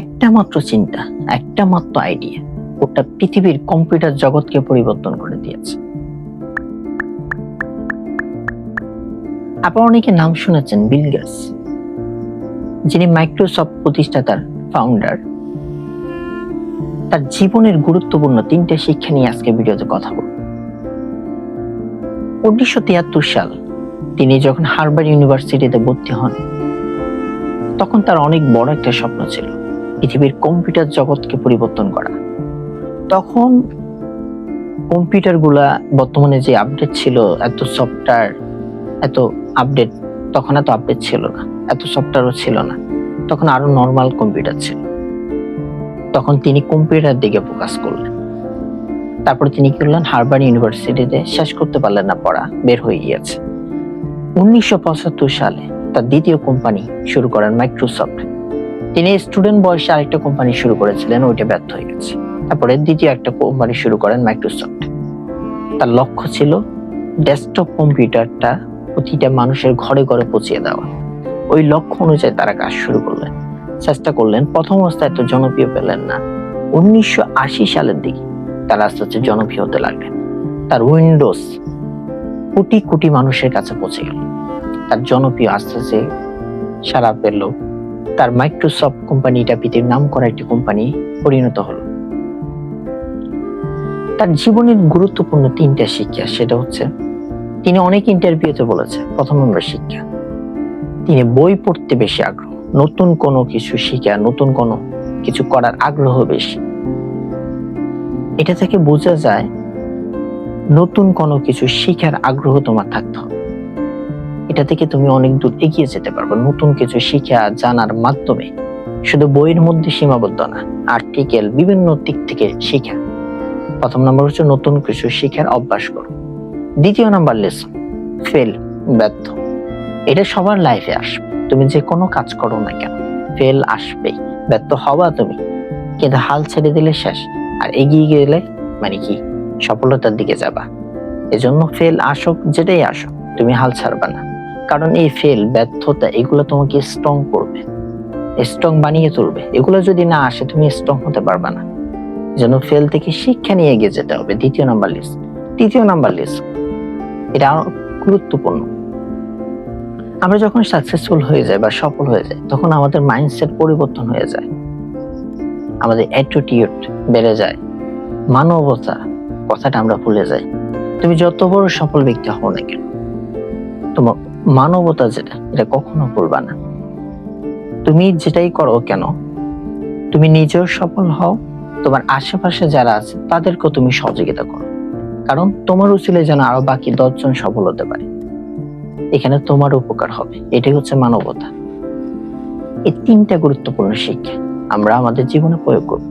একটা মাত্র চিন্তা, একটা মাত্র আইডিয়া ওটা পৃথিবীর কম্পিউটার জগৎকে পরিবর্তন করে দিয়েছে। আপনারা অনেকে নাম শুনেছেন বিল গেটস, যিনি মাইক্রোসফট প্রতিষ্ঠাতার ফাউন্ডার। তার জীবনের গুরুত্বপূর্ণ 3টা শিক্ষা নিয়ে আজকে ভিডিওতে কথা বলব। 1973 সাল তিনি যখন হার্ভার্ড ইউনিভার্সিটিতে ভর্তি হন, তখন তার অনেক বড় একটা স্বপ্ন ছিল পৃথিবীর কম্পিউটার জগৎকে পরিবর্তন করা। তখন কম্পিউটার গুলা বর্তমানে যে আপডেট ছিল, এত সফটওয়্যার, এত আপডেট, তখন এত আপডেট ছিল না, এত সফটওয়্যারও ছিল না, তখন আরো নর্মাল কম্পিউটার ছিল। তখন তিনি কম্পিউটার দিকে ফোকাস করলেন। তারপরে তিনি কি করলেন, হার্ভার্ড ইউনিভার্সিটিতে শেষ করতে পারলেন না, পড়া বের হয়ে গিয়েছে। 1975 সালে তার দ্বিতীয় কোম্পানি শুরু করেন মাইক্রোসফট। তিনি স্টুডেন্ট বয়সে আরেকটা কোম্পানি শুরু করেছিলেন, ওইটা ব্যর্থ হয়ে গেছে। তারপরে দ্বিতীয় একটা কোম্পানি শুরু করেন মাইক্রোসফট। তার লক্ষ্য ছিল ডেস্কটপ কম্পিউটারটা প্রতিটা মানুষের ঘরে ঘরে পৌঁছে দেওয়া। ওই লক্ষ্য অনুযায়ী তারা কাজ শুরু করলেন, চেষ্টা করলেন। প্রথম অবস্থায় এত জনপ্রিয় পেলেন না। 1980 সালের দিকে তারা আস্তে আস্তে জনপ্রিয় হতে লাগলেন। তার উইন্ডোজ কোটি কোটি মানুষের কাছে পৌঁছে গেল। তার জনপ্রিয় আস্তে আস্তে সারা পেল। তার মাইক্রোসফট কোম্পানিটা পৃথিবীর নাম করা একটি কোম্পানি পরিণত হলো। তার জীবনের গুরুত্বপূর্ণ 3টা শিক্ষা, সেটা হচ্ছে তিনি অনেক ইন্টারভিউতে বলেছে, প্রথম নম্বর শিক্ষা, তিনি বই পড়তে বেশি আগ্রহ, নতুন কোনো কিছু শিখা, নতুন কোনো কিছু করার আগ্রহ বেশি। এটা থেকে বোঝা যায় নতুন কোনো কিছু শিখার আগ্রহ তোমার থাকতে হবে। এটা থেকে তুমি অনেক দূর এগিয়ে যেতে পারবে। নতুন কিছু শিখা জানার মাধ্যমে, শুধু বইয়ের মধ্যে সীমাবদ্ধ না, আর্টিকেল, বিভিন্ন দিক থেকে শিখা। প্রথম নাম্বার হচ্ছে নতুন কিছু শিখার অভ্যাস করো। দ্বিতীয় নাম্বার লেসন, ফেল, ব্যর্থ। এটা সবার লাইফে আসবে। তুমি যে কোনো কাজ করো না কেন, ফেল আসবেই, ব্যর্থ হবা তুমি, কিন্তু হাল ছেড়ে দিলে শেষ। আর এগিয়ে গেলে মানে কি, সফলতার দিকে যাবা। এজন্য ফেল আসুক, যেটাই আসুক, তুমি হাল ছাড়বা না। কারণ এই ফেল, ব্যর্থতা, এগুলো তোমাকে স্ট্রং করবে, স্ট্রং বানিয়ে তুলবে। এগুলো যদি না আসে, তুমি স্ট্রং হতে পারবা না। যেন ফেল থেকে শিক্ষা নিয়ে এগিয়ে যেতে হবে। দ্বিতীয় নাম্বার লিস্ট। তৃতীয় নাম্বার লিস্ট, এটা গুরুত্বপূর্ণ। আমরা যখন সাকসেসফুল হয়ে যাই বা সফল হয়ে যাই, তখন আমাদের মাইন্ডসেট পরিবর্তন হয়ে যায়, আমাদের অ্যাটিটিউড বেড়ে যায়, মানবতা কথাটা আমরা ভুলে যাই। তুমি যত বড় সফল ব্যক্তি হও না কেন, তোমার মানবতা যেটা, এটা কখনো ভুলবা না। তুমি যেটাই করো কেন, তুমি নিজেও সফল হও, তোমার আশেপাশে যারা আছে তাদেরকেও তুমি সহযোগিতা করো। কারণ তোমার উচিলে যেন আরো বাকি 10 জন সফল হতে পারে, এখানে তোমার উপকার হবে। এটাই হচ্ছে মানবতা। এই 3টা গুরুত্বপূর্ণ শিক্ষা আমরা আমাদের জীবনে প্রয়োগ করব।